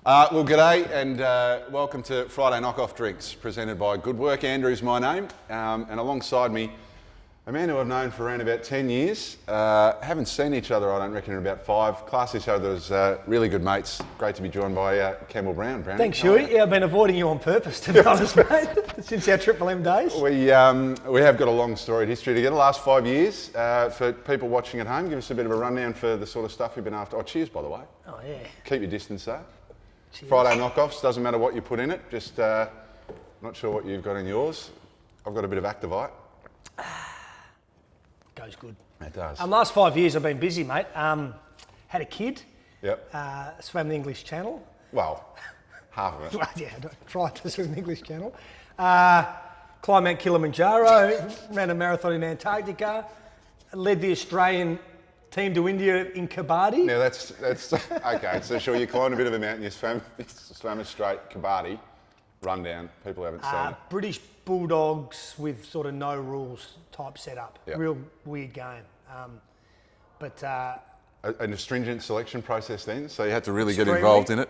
Well, g'day and welcome to Friday Knockoff Drinks, presented by Good Work. Andrew's my name, and alongside me, a man who I've known for around about 10 years. Haven't seen each other, I don't reckon, in about 5. Class each other as really good mates. Great to be joined by Campbell Brown. Thanks, Huey. Yeah, I've been avoiding you on purpose, to be honest, mate, since our Triple M days. We have got a long storied history together, last 5 years. For people watching at home, give us a bit of a rundown for the sort of stuff you've been after. Oh, cheers, by the way. Oh, yeah. Keep your distance, though. Cheers. Friday knockoffs, doesn't matter what you put in it, just not sure what you've got in yours. I've got a bit of Activite. Goes good. It does. Last 5 years I've been busy, mate. Had a kid. Yep. Swam the English Channel. Well, half of it. Well, yeah, I tried to swim the English Channel. Climbed Mount Kilimanjaro, ran a marathon in Antarctica, led the Australian team to India in Kabaddi. Now that's okay. So sure, you climbed a bit of a mountain, you swam a straight Kabaddi rundown. People haven't seen it. British Bulldogs with sort of no rules type setup. Yep. Real weird game. An astringent selection process then, so you had to really get Extremely. involved in it.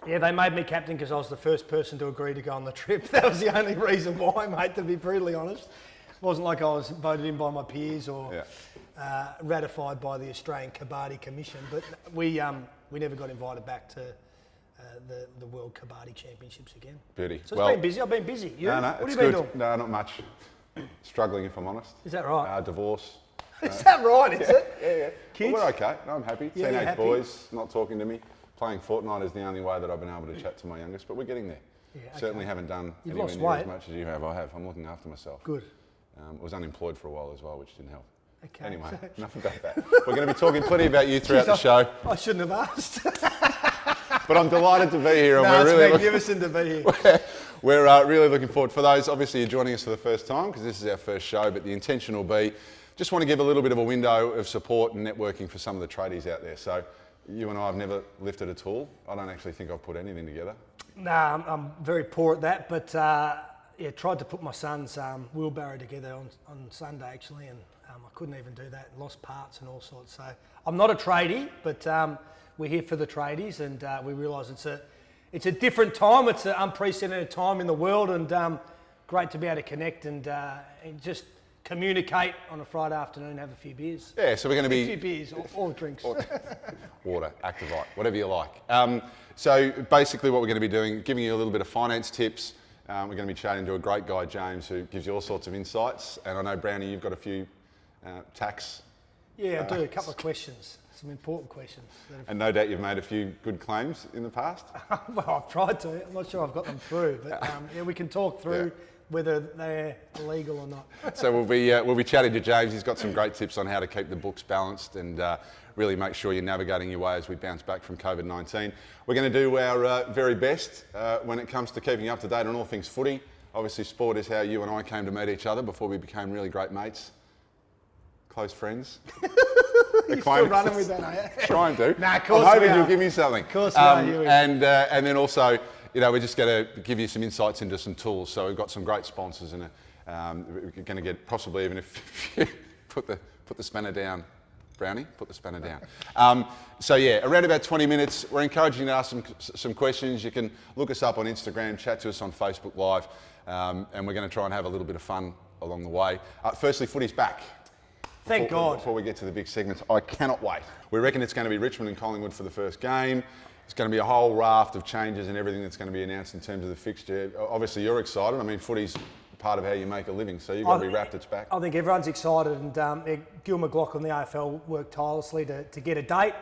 Yeah, they made me captain because I was the first person to agree to go on the trip. That was the only reason why, mate, to be brutally honest. It wasn't like I was voted in by my peers or ratified by the Australian Kabaddi Commission, but we never got invited back to the World Kabaddi Championships again. Beauty. So it's been busy. I've been busy. You? No, what it's have you good. been doing? No, not much. Struggling, if I'm honest. Is that right? Divorce. Is that right, is it? Yeah. Kids? Well, we're okay. No, I'm happy. Yeah, you're Teenage happy? boys not talking to me. Playing Fortnite is the only way that I've been able to chat to my youngest, but we're getting there. Yeah, okay. Certainly haven't done You've anywhere lost near weight. as much as you have. I have. I'm looking after myself. Good. Was unemployed for a while as well, which didn't help. Okay. Anyway, enough about that. We're going to be talking plenty about you throughout the show, I shouldn't have asked. but I'm delighted to be here, and No, we're it's really magnificent to be here. we're really looking forward. For those, obviously, you're joining us for the first time because this is our first show, but the intention will be just want to give a little bit of a window of support and networking for some of the tradies out there. So you and I have never lifted at all. I don't actually think I've put anything together. Nah, I'm very poor at that, but tried to put my son's wheelbarrow together on Sunday actually, and I couldn't even do that. Lost parts and all sorts. So I'm not a tradie, but we're here for the tradies, and we realise it's a different time. It's an unprecedented time in the world, and great to be able to connect and just communicate on a Friday afternoon, have a few beers. Yeah, so we're going to A few be beers or drinks. water, Activite, whatever you like. So basically what we're going to be doing, giving you a little bit of finance tips. We're going to be chatting to a great guy, James, who gives you all sorts of insights. And I know, Brownie, you've got a few tax. Yeah, I do. A couple of questions, some important questions. And no doubt you've made a few good claims in the past. Well, I've tried to. I'm not sure I've got them through, but we can talk through whether they're legal or not. So we'll be chatting to James. He's got some great tips on how to keep the books balanced and really make sure you're navigating your way as we bounce back from COVID-19. We're going to do our very best when it comes to keeping up to date on all things footy. Obviously, sport is how you and I came to meet each other before we became really great mates, close friends. You're still running with that, are you? Trying to. Nah, of course I'm hoping we are. you'll give me something. Of course we are, Huey. And then also, we're just going to give you some insights into some tools. So we've got some great sponsors, and we're going to get possibly even if you put the spanner down, Brownie, put the spanner down. Around about 20 minutes. We're encouraging you to ask some questions. You can look us up on Instagram, chat to us on Facebook Live, and we're going to try and have a little bit of fun along the way. Firstly, footy's back. Thank God. Before we get to the big segments, I cannot wait. We reckon it's going to be Richmond and Collingwood for the first game. It's going to be a whole raft of changes and everything that's going to be announced in terms of the fixture. Obviously, you're excited. I mean, footy's part of how you make a living, so you've got to be wrapped. It's back. I think everyone's excited, and Gil McLachlan, the AFL, worked tirelessly to get a date.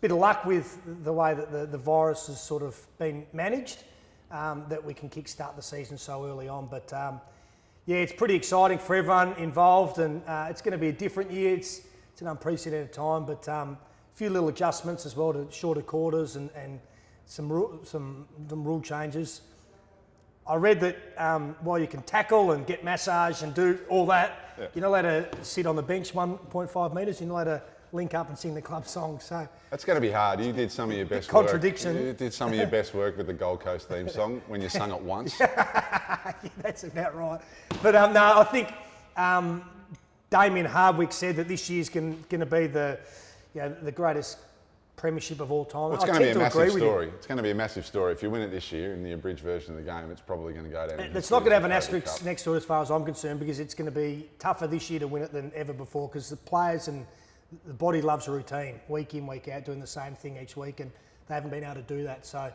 Bit of luck with the way that the virus has sort of been managed, that we can kickstart the season so early on. But it's pretty exciting for everyone involved, and it's going to be a different year. It's an unprecedented time, but a few little adjustments as well to shorter quarters and some rule changes. I read that while you can tackle and get massage and do all that, you're not allowed to sit on the bench 1.5 metres. You're not allowed to link up and sing the club song. So that's going to be hard. You did some of your best contradiction. work. You did some of your best work with the Gold Coast theme song when you sung it once. That's about right. But I think Damien Hardwick said that this year's going to be the greatest premiership of all time. Well, it's I going to be a tend massive agree with you. story. It's going to be a massive story. If you win it this year in the abridged version of the game, it's probably going to go down. It's not going to have an asterisk next to it as far as I'm concerned, because it's going to be tougher this year to win it than ever before, because the players and the body loves a routine, week in, week out, doing the same thing each week, and they haven't been able to do that. So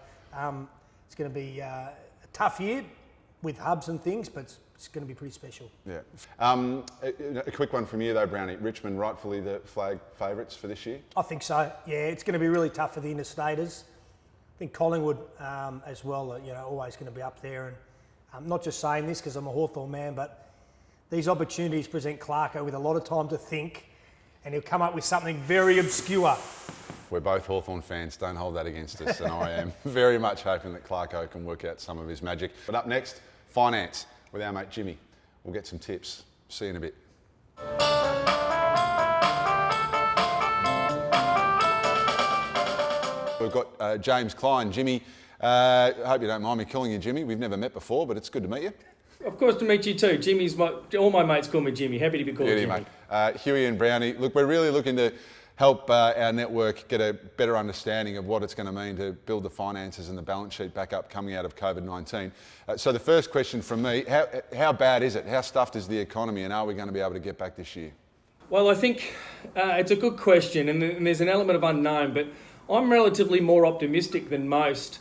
it's going to be a tough year with hubs and things, but it's going to be pretty special. Yeah. A quick one from you though, Brownie. Richmond rightfully the flag favourites for this year? I think so. Yeah, it's going to be really tough for the interstaters. I think Collingwood as well, always going to be up there. And I'm not just saying this because I'm a Hawthorn man, but these opportunities present Clarko with a lot of time to think, and he'll come up with something very obscure. We're both Hawthorn fans, don't hold that against us, and I am very much hoping that Clarko can work out some of his magic. But up next, finance with our mate Jimmy. We'll get some tips. See you in a bit. We've got James Klein. Jimmy, I hope you don't mind me calling you Jimmy. We've never met before, but it's good to meet you. Of course, to meet you too. All my mates call me Jimmy. Happy to be called Jimmy. Mate. Huey and Brownie, look, we're really looking to help our network get a better understanding of what it's going to mean to build the finances and the balance sheet back up coming out of COVID-19. So the first question from me, how bad is it? How stuffed is the economy, and are we going to be able to get back this year? Well, I think it's a good question, and there's an element of unknown, but I'm relatively more optimistic than most.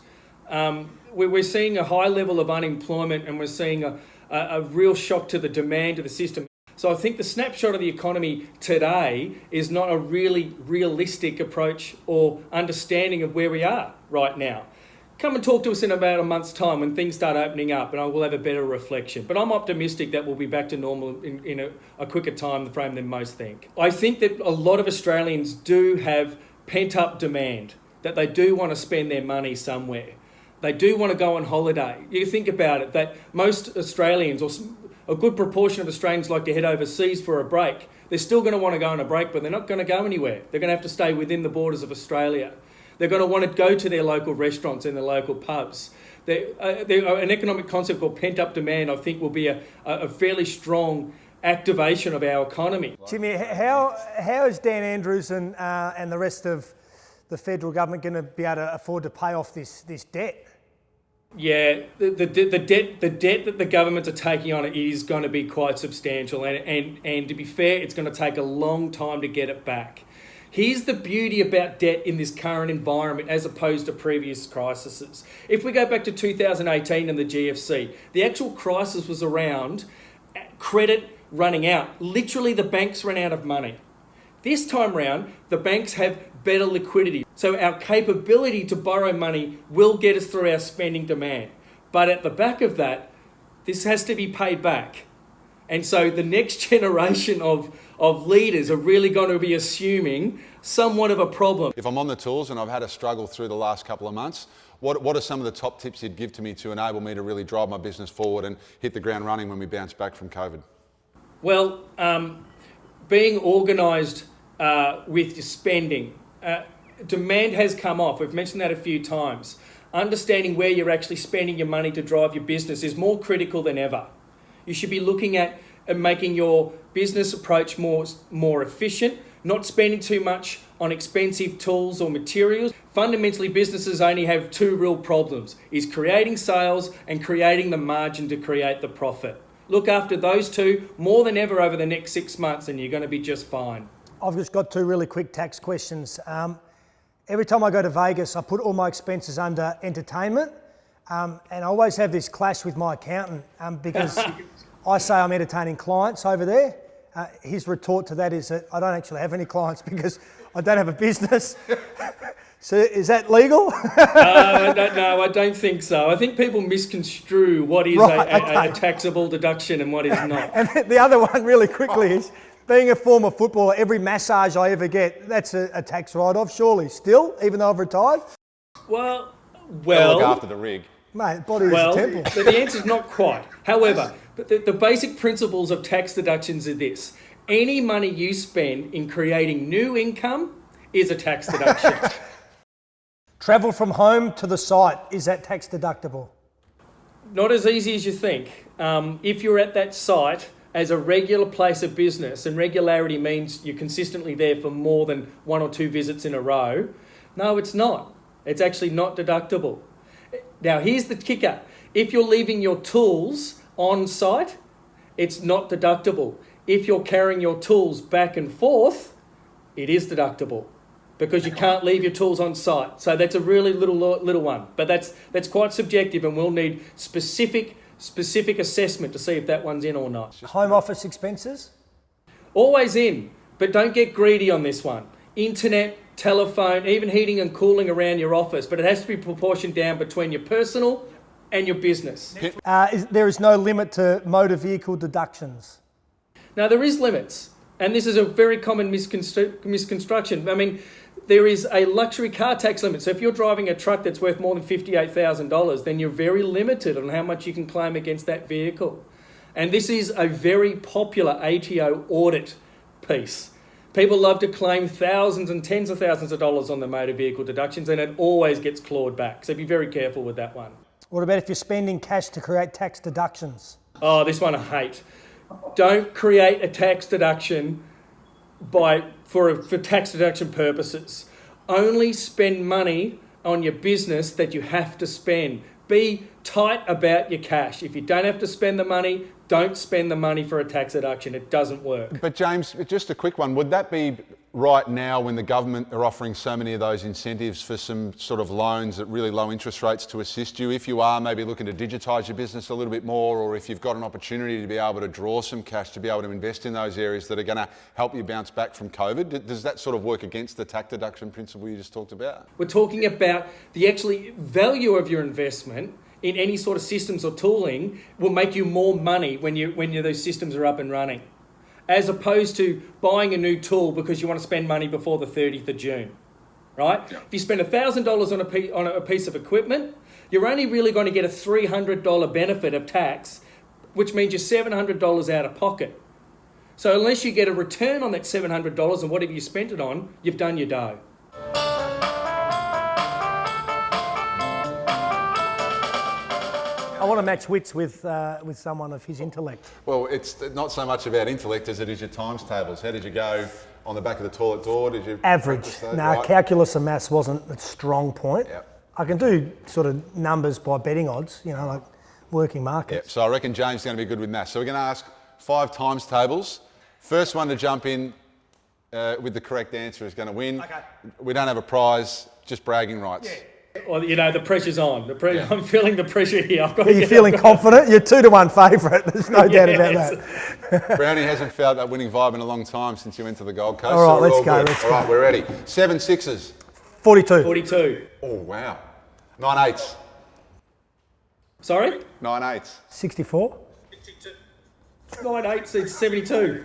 We're seeing a high level of unemployment, and we're seeing a real shock to the demand of the system. So I think the snapshot of the economy today is not a really realistic approach or understanding of where we are right now. Come and talk to us in about a month's time when things start opening up, and I will have a better reflection. But I'm optimistic that we'll be back to normal in a quicker time frame than most think. I think that a lot of Australians do have pent-up demand, that they do want to spend their money somewhere. They do want to go on holiday. You think about it, that most Australians, or a good proportion of Australians, like to head overseas for a break. They're still going to want to go on a break, but they're not going to go anywhere. They're going to have to stay within the borders of Australia. They're going to want to go to their local restaurants and their local pubs. An economic concept called pent-up demand, I think, will be a fairly strong activation of our economy. Jimmy, how is Dan Andrews and the rest of the federal government going to be able to afford to pay off this debt? Yeah, the debt that the governments are taking on it is going to be quite substantial, and to be fair, it's going to take a long time to get it back. Here's the beauty about debt in this current environment as opposed to previous crises. If we go back to 2018 and the GFC, the actual crisis was around credit running out. Literally, the banks ran out of money. This time round, the banks have better liquidity. So our capability to borrow money will get us through our spending demand. But at the back of that, this has to be paid back. And so the next generation of leaders are really going to be assuming somewhat of a problem. If I'm on the tools and I've had a struggle through the last couple of months, what are some of the top tips you'd give to me to enable me to really drive my business forward and hit the ground running when we bounce back from COVID? Well, being organised with your spending. Demand has come off. We've mentioned that a few times. Understanding where you're actually spending your money to drive your business is more critical than ever. You should be looking at making your business approach more efficient, not spending too much on expensive tools or materials. Fundamentally, businesses only have two real problems, is creating sales and creating the margin to create the profit. Look after those two more than ever over the next 6 months and you're going to be just fine. I've just got two really quick tax questions. Every time I go to Vegas, I put all my expenses under entertainment, and I always have this clash with my accountant because I say I'm entertaining clients over there. His retort to that is that I don't actually have any clients because I don't have a business. So is that legal? No, I don't think so. I think people misconstrue what is a taxable deduction and what is not. And the other one really quickly is, being a former footballer, every massage I ever get, that's a tax write-off, surely, still, even though I've retired? Well. Look after the rig. Mate, body is a temple. But the answer is not quite. However, the basic principles of tax deductions are this. Any money you spend in creating new income is a tax deduction. Travel from home to the site, is that tax deductible? Not as easy as you think. If you're at that site as a regular place of business, and regularity means you're consistently there for more than 1 or 2 visits in a row, No, it's not. It's actually not deductible. Now, here's the kicker. If you're leaving your tools on site, it's not deductible. If you're carrying your tools back and forth, it is deductible because you can't leave your tools on site. So that's a really little one. But that's quite subjective, and we'll need specific assessment to see if that one's in or not. Home office expenses? Always in, but don't get greedy on this one. Internet, telephone, even heating and cooling around your office, but it has to be proportioned down between your personal and your business. There is no limit to motor vehicle deductions. Now, there is limits, and this is a very common misconstruction. I mean, there is a luxury car tax limit. So if you're driving a truck that's worth more than $58,000, then you're very limited on how much you can claim against that vehicle. And this is a very popular ATO audit piece. People love to claim thousands and tens of thousands of dollars on the motor vehicle deductions, and it always gets clawed back. So be very careful with that one. What about if you're spending cash to create tax deductions? Oh, this one I hate. Don't create a tax deduction for tax deduction purposes. Only spend money on your business that you have to spend. Be tight about your cash. If you don't have to spend the money, don't spend the money for a tax deduction. It doesn't work. But James, just a quick one. Would that be right now when the government are offering so many of those incentives for some sort of loans at really low interest rates to assist you? If you are maybe looking to digitise your business a little bit more, or if you've got an opportunity to be able to draw some cash to be able to invest in those areas that are going to help you bounce back from COVID, does that sort of work against the tax deduction principle you just talked about? We're talking about the actually value of your investment in any sort of systems or tooling will make you more money when those systems are up and running, as opposed to buying a new tool because you want to spend money before the 30th of June, right? Yeah. If you spend $1,000 on a piece of equipment, you're only really going to get a $300 benefit of tax, which means you're $700 out of pocket. So unless you get a return on that $700 and whatever you spent it on, you've done your dough. I want to match wits with someone of his intellect. Well, it's not so much about intellect as it is your times tables. How did you go on the back of the toilet door? Did you average? No, right? Calculus and maths wasn't a strong point. Yep. I can do sort of numbers by betting odds, like working markets. Yep. So I reckon James is going to be good with maths. So we're going to ask 5 times tables. First one to jump in with the correct answer is going to win. Okay. We don't have a prize, just bragging rights. Yeah. Well, the pressure's on. Yeah. I'm feeling the pressure here. Are you feeling confident? You're 2-1 favourite. There's no doubt about that. Brownie hasn't felt that winning vibe in a long time since you went to the Gold Coast. All right, so let's go. All right, we're ready. 7 sixes. 42. 42. Oh, wow. 9 eights. Sorry? 9 eights. 64. 9 8, it's 72.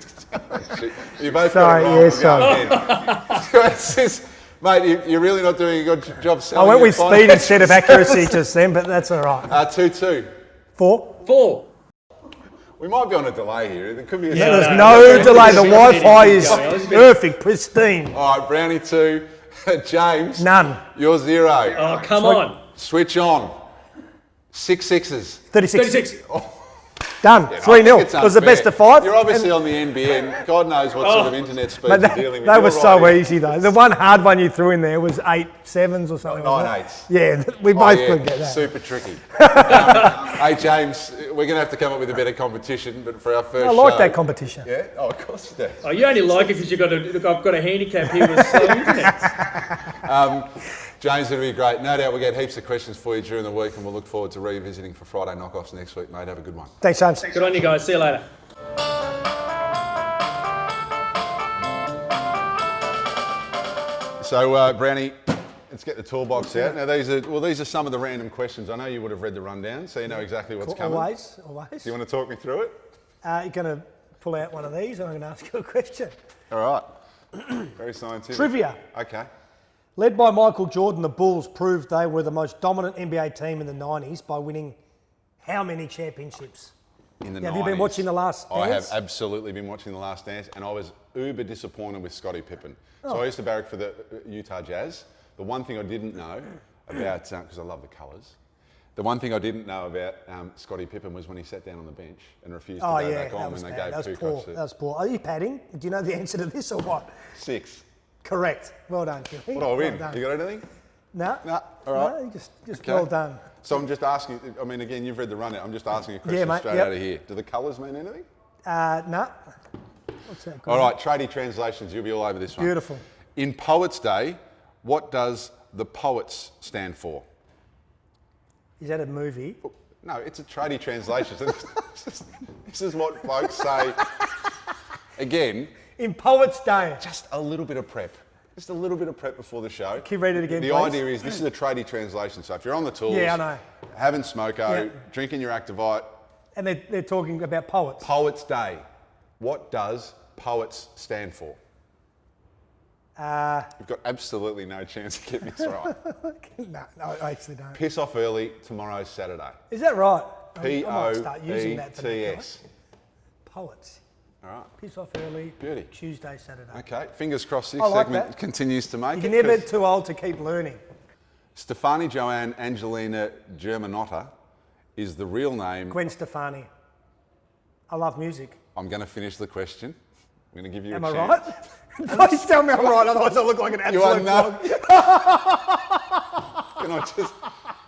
You both Sorry, got it wrong. sorry. Mate, you're really not doing a good job I selling. went with speed instead of accuracy just then, but that's all right. 2-2. 4. 4. We might be on a delay here. There could be a There's no, no no, delay. The no, Wi-Fi is no, perfect, pristine. All right, Brownie 2. James. None. You're 0. Oh, come on. Switch on. 6 sixes. 36. 36. Done. Yeah, 3-0. it's It was the unfair. best of 5. You're obviously on the NBN. God knows what sort of internet speed But you're dealing with. that You're was right so here. easy though. The one hard one you threw in there was 8 sevens or something. 9 like that. eights. Yeah, we both could get that. Super tricky. Hey, James, we're going to have to come up with a better competition, but for our first I like show- that competition. Yeah? Oh, of course you do. Oh, you only like it because I've got a handicap here with slow internet. James, it'll be great. No doubt we'll get heaps of questions for you during the week, and we'll look forward to revisiting for Friday knockoffs next week, mate. Have a good one. Thanks, James. Good on you guys. See you later. So, Brownie, let's get the toolbox out. Now, these are some of the random questions. I know you would have read the rundown, so you know exactly what's coming. Always. Do you want to talk me through it? You're going to pull out one of these and I'm going to ask you a question. All right. Very scientific. Trivia. Okay. Led by Michael Jordan, the Bulls proved they were the most dominant NBA team in the 90s by winning how many championships? In the Have you been 90s. watching The Last I have Dance? absolutely been watching The Last Dance, and I was uber disappointed with Scottie Pippen. So I used to barrack for the Utah Jazz. The one thing I didn't know about, because I love the colours, the one thing I didn't know about Scottie Pippen was when he sat down on the bench and refused to go back on when they gave That was two poor. crutches. That was poor. Are you padding? Do you know the answer to this or what? 6. Correct. Well done, Killy. What do I win? Well done. You got anything? No. No. All right. No, just Okay. well done. So I'm just asking, I mean, again, you've read the rundown. I'm just asking a question Yeah, mate, straight yep. out of here. Do the colours mean anything? No. What's that? All right, tradie translations. You'll be all over this one. Beautiful. In Poets' Day, what does the Poets stand for? Is that a movie? No, it's a tradie translation. So this is what folks say. Again, In Poets' Day. just a little bit of prep. Just a little bit of prep before the show. Can you read it again, The please? idea is this is a tradie translation. So if you're on the tools, Yeah, I know. having smoko, Yeah. drinking your Activite, And they're talking about poets. Poets' Day. What does Poets stand for? You've got absolutely no chance of getting this right. No, I actually don't. Piss off early, tomorrow's Saturday. Is that right? I might start using that for next P-O-E-T-S. time. Poets. All right. Piss off early. Beauty. Tuesday, Saturday. Okay, fingers crossed this I like segment that. continues to make You're it. never 'cause too old to keep learning. Stefani Joanne Angelina Germanotta is the real name. Gwen Stefani. I love music. I'm going to finish the question. I'm going to give you Am a I chance. right? Please tell me I'm right, otherwise I look like an You are absolute not. flog. Can I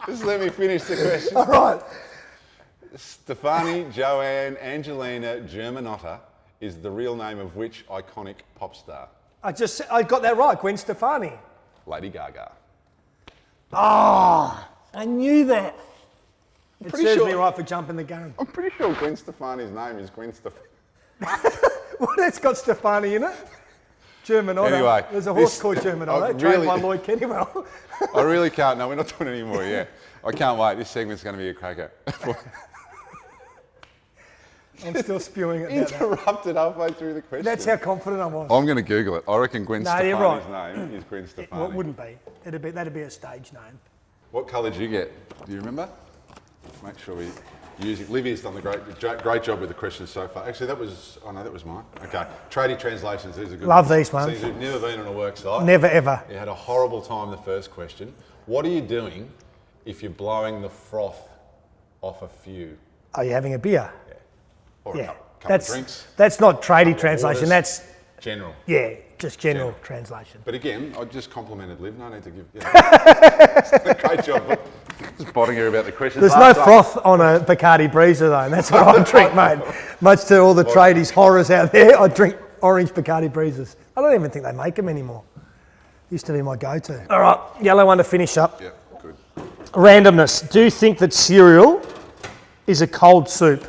just let me finish the question? All right. Stefani Joanne Angelina Germanotta is the real name of which iconic pop star? I got that right. Gwen Stefani. Lady Gaga. Oh, I knew that. It pretty serves sure- me right for jumping the gun. I'm pretty sure Gwen Stefani's name is Gwen Stefani. Well, that's got Stefani in it. Germanotta. Anyway, There's a horse this- called Germanotta, I trained really- by Lloyd Kennywell. I really can't. No, we're not doing it anymore. Yeah, I can't wait. This segment's going to be a cracker. I'm still spewing it about that. Interrupted halfway through the question. That's how confident I was. I'm going to Google it. I reckon Gwen No, you're Stefani's name is Gwen Stefani. Well, it wouldn't be. That'd be a stage name. What colour did you get? Do you remember? Make sure we use it. Livy's done the great job with the questions so far. Actually, that was mine. Okay, tradie translations. These are good. Love these ones. So you've never been on a work site. Never ever. You had a horrible time the first question. What are you doing if you're blowing the froth off a few? Are you having a beer? Or Yeah. a couple of drinks? That's not tradie translation. Waters? That's General. just general translation. But again, I just complimented Liv. No need to give. Yeah. Great job. Just bothering her about the questions. There's no froth on a Bacardi Breezer though, and that's what I drink, mate. Much to all the tradies horrors out there, I drink orange Bacardi Breezers. I don't even think they make them anymore. Used to be my go-to. All right, yellow one to finish up. Yeah, good. Randomness. Do you think that cereal is a cold soup?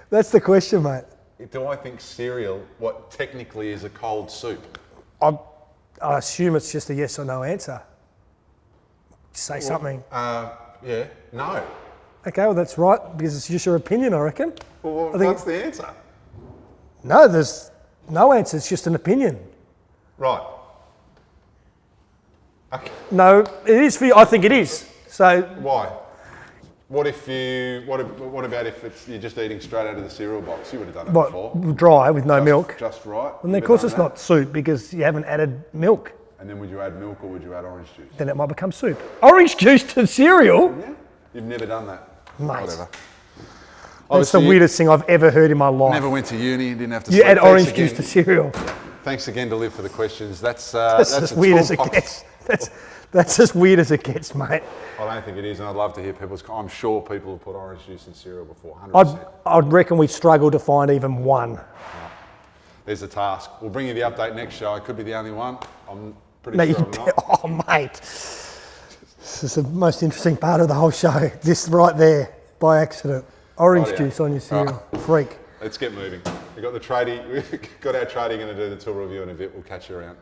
That's the question, mate. Do I think cereal, what technically is a cold soup? I assume it's just a yes or no answer. Say something. Yeah, no. Okay, well that's right, because it's just your opinion, I reckon. Well, I think what's the answer? No, there's no answer, it's just an opinion. Right. Okay. No, it is for you. I think it is. So, Why? What if you? What about if you're just eating straight out of the cereal box? You would have done it before. what, dry with no milk? Just right. And You of course would it's have done not soup because you haven't added milk. that? And then would you add milk or would you add orange juice? Then it might become soup. Orange juice to cereal? Yeah. You've never done that. Mate. Whatever. That's Obviously, the weirdest thing I've ever heard in my life. Never went to uni and didn't have to. You sleep. add Thanks orange again. juice to cereal. Thanks again to Liv for the questions. That's That's as weird as it gets. That's as weird as it gets, mate. I don't think it is, and I'd love to hear people's. I'm sure people have put orange juice in cereal before. 100%. I'd reckon we struggle to find even one. There's a task. We'll bring you the update next show. I could be the only one. I'm pretty No, sure you I'm not. Oh, mate. This is the most interesting part of the whole show. This right there, by accident. Orange Rightio. juice on your cereal. Freak. Let's get moving. We've got the tradie. We've got our tradie going to do the tool review in a bit. We'll catch you around.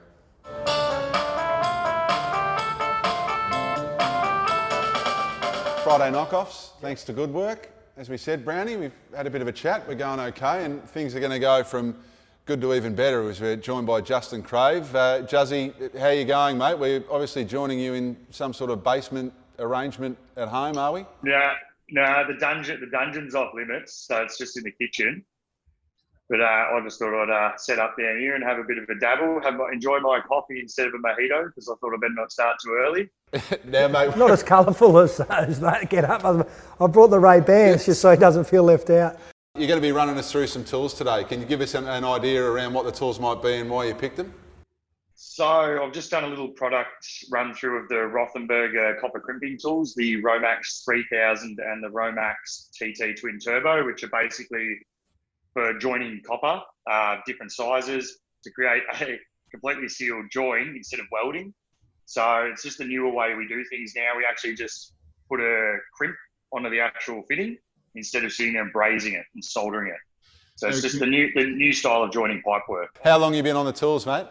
Friday knockoffs. Thanks to Good Work. As we said, Brownie, we've had a bit of a chat. We're going okay, and things are going to go from good to even better as we're joined by Justin Crave. Juzzy, how are you going, mate? We're obviously joining you in some sort of basement arrangement at home, are we? Yeah, no, the dungeon's off limits, so it's just in the kitchen. But I just thought I'd set up down here and have a bit of a dabble, enjoy my coffee instead of a mojito, because I thought I better not start too early. Now, mate. Not as colourful as that. Get up. I brought the Ray-Bans just so he doesn't feel left out. You're going to be running us through some tools today. Can you give us an idea around what the tools might be and why you picked them? So I've just done a little product run through of the Rothenberger copper crimping tools, the Romax 3000 and the Romax TT Twin Turbo, which are basically for joining copper, different sizes to create a completely sealed join instead of welding. So it's just a newer way we do things now. We actually just put a crimp onto the actual fitting instead of sitting there and brazing it and soldering it. So it's just the new style of joining pipe work. How long have you been on the tools, mate?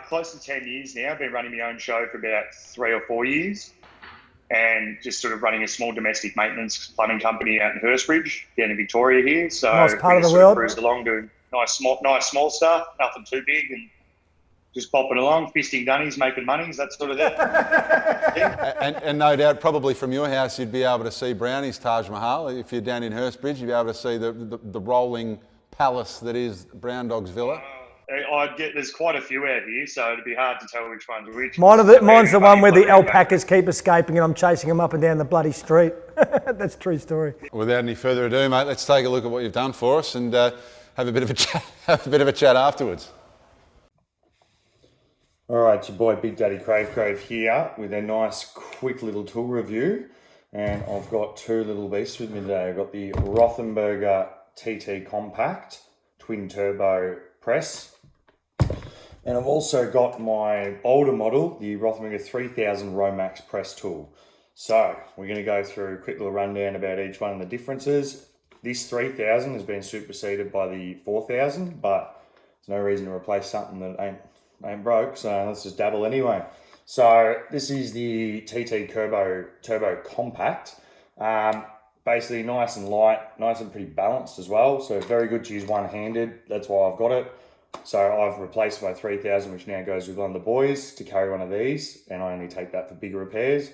Close to 10 years now. I've been running my own show for about 3 or 4 years and just sort of running a small domestic maintenance plumbing company out in Hurstbridge, down in Victoria here. So Nice part of the we sort world. cruised along doing nice small stuff, nothing too big, and just popping along, fisting dunnies, making monies, that sort of thing. And no doubt, probably from your house, you'd be able to see Brownie's Taj Mahal. If you're down in Hurstbridge, you'd be able to see the rolling palace that is Brown Dog's Villa. There's quite a few out here, so it'd be hard to tell which one's which. Mine's the one where the alpacas keep escaping and I'm chasing them up and down the bloody street. That's a true story. Without any further ado, mate, let's take a look at what you've done for us and have a bit of a chat. Have a bit of a chat afterwards. All right, it's your boy Big Daddy Crave here with a nice quick little tool review. And I've got two little beasts with me today. I've got the Rothenberger TT Compact Twin Turbo Press. And I've also got my older model, the Rothenberger 3000 Romax Press Tool. So we're going to go through a quick little rundown about each one and the differences. This 3000 has been superseded by the 4000, but there's no reason to replace something that ain't broke, so let's just dabble anyway. So this is the TT Turbo Compact. Basically nice and light, nice and pretty balanced as well. So very good to use one-handed. That's why I've got it. So I've replaced my 3000, which now goes with one of the boys, to carry one of these, and I only take that for bigger repairs,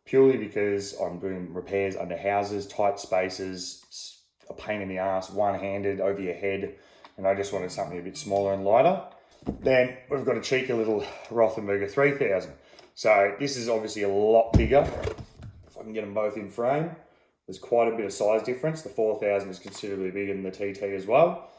purely because I'm doing repairs under houses, tight spaces, a pain in the ass, one-handed, over your head, and I just wanted something a bit smaller and lighter. Then we've got a cheeky little Rothenberger 3000. So this is obviously a lot bigger. If I can get them both in frame, there's quite a bit of size difference. The 4000 is considerably bigger than the TT as well.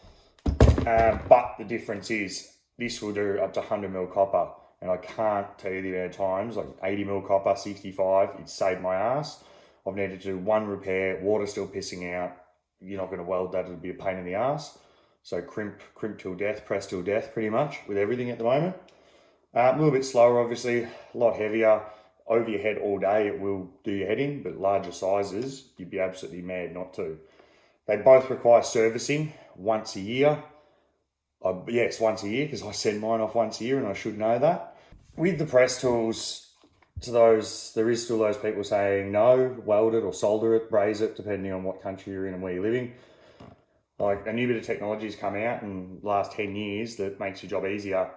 But the difference is this will do up to 100mm copper, and I can't tell you the amount of times, like 80mm copper, 65, it saved my ass. I've needed to do one repair, water still pissing out. You're not going to weld that, it'll be a pain in the ass. So crimp till death, press till death pretty much with everything at the moment. A little bit slower obviously, a lot heavier. Over your head all day it will do your head in, but larger sizes, you'd be absolutely mad not to. They both require servicing once a year. Yes, once a year, because I send mine off once a year and I should know that. With the press tools, there is still those people saying no, weld it or solder it, braze it, depending on what country you're in and where you're living. Like a new bit of technology has come out in the last 10 years that makes your job easier,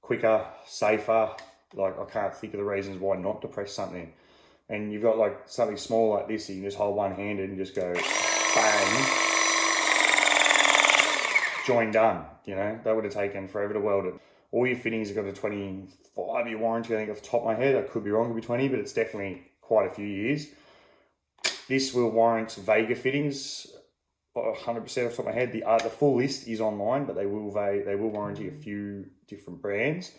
quicker, safer. Like I can't think of the reasons why not to press something. And you've got like something small like this, you can just hold one handed and just go bang, join done. You know, that would have taken forever to weld it. All your fittings have got a 25-year warranty, I think, off the top of my head. I could be wrong, it could be 20, but it's definitely quite a few years. This will warrant Vega fittings 100% off the top of my head. The full list is online, but they will warranty a few different brands.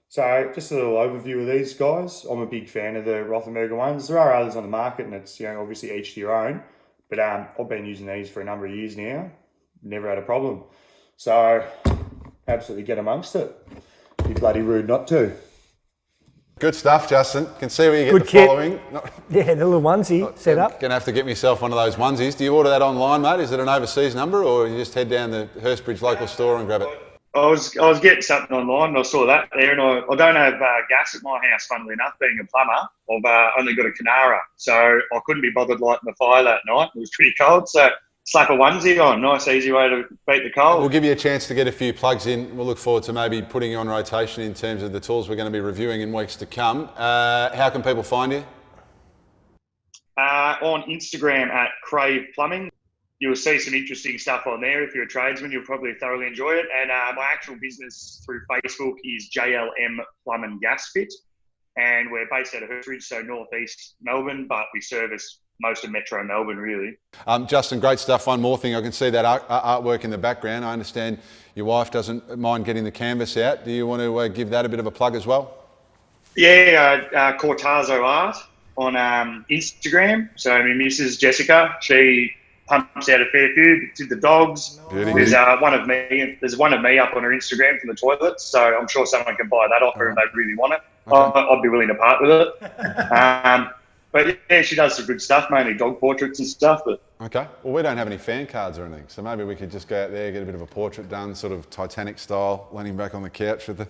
So just a little overview of these guys. I'm a big fan of the Rothenberger ones. There are others on the market, and it's obviously each to your own. But I've been using these for a number of years now. Never had a problem. So absolutely get amongst it. Be bloody rude not to. Good stuff, Justin. Can see where you get Good the kit. following. Yeah, the little onesie set up. Gonna have to get myself one of those onesies. Do you order that online, mate? Is it an overseas number, or you just head down the Hurstbridge local store and grab it? I was getting something online and I saw that there, and I don't have gas at my house, funnily enough, being a plumber. I've only got a Canara, so I couldn't be bothered lighting the fire that night. It was pretty cold, so slap a onesie on. Nice, easy way to beat the cold. We'll give you a chance to get a few plugs in. We'll look forward to maybe putting you on rotation in terms of the tools we're going to be reviewing in weeks to come. How can people find you? On Instagram at Crave Plumbing. You'll see some interesting stuff on there. If you're a tradesman, you'll probably thoroughly enjoy it. And my actual business through Facebook is JLM Plum and Gas Fit. And we're based out of Hurstbridge, so northeast Melbourne, but we service most of Metro Melbourne, really. Justin, great stuff. One more thing, I can see that artwork in the background. I understand your wife doesn't mind getting the canvas out. Do you want to give that a bit of a plug as well? Yeah, Cortazo Art on Instagram. So my Mrs. Jessica, she pumps out a fair few. Did the dogs. Beauty. There's one of me. There's one of me up on her Instagram from the toilets. So I'm sure someone can buy that off her if they really want it. Okay. I'd be willing to part with it. But yeah, she does some good stuff, mainly dog portraits and stuff. But Okay. Well, we don't have any fan cards or anything, so maybe we could just go out there, get a bit of a portrait done, sort of Titanic style, leaning back on the couch with the...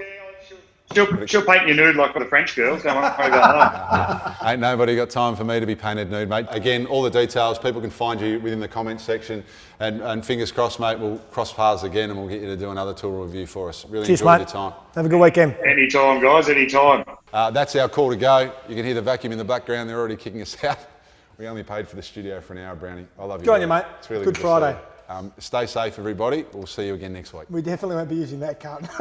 she'll paint you nude like with the French girls. Don't worry about that. Ain't nobody got time for me to be painted nude, mate. Again, all the details, people can find you within the comments section. And fingers crossed, mate, we'll cross paths again and we'll get you to do another tour review for us. Really Cheers, enjoyed mate. your time. Have a good weekend. Anytime, guys. Anytime. That's our call to go. You can hear the vacuum in the background. They're already kicking us out. We only paid for the studio for an hour, Brownie. I love you. Good on you, mate. It's really Good good Friday. To see you. Stay safe, everybody. We'll see you again next week. We definitely won't be using that carton. Bit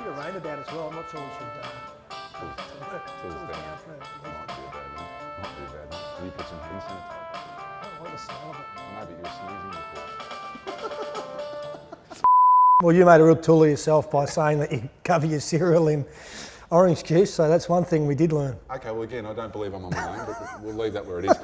of rain about as well. I'm not sure we should. Not too bad, mate. Can you put some hand sanitizer? I don't like the smell of it. I know, but you were sneezing before. Well, you made a real tool of yourself by saying that you cover your cereal in orange juice, so that's one thing we did learn. Okay, well, again, I don't believe I'm on my own, but we'll leave that where it is.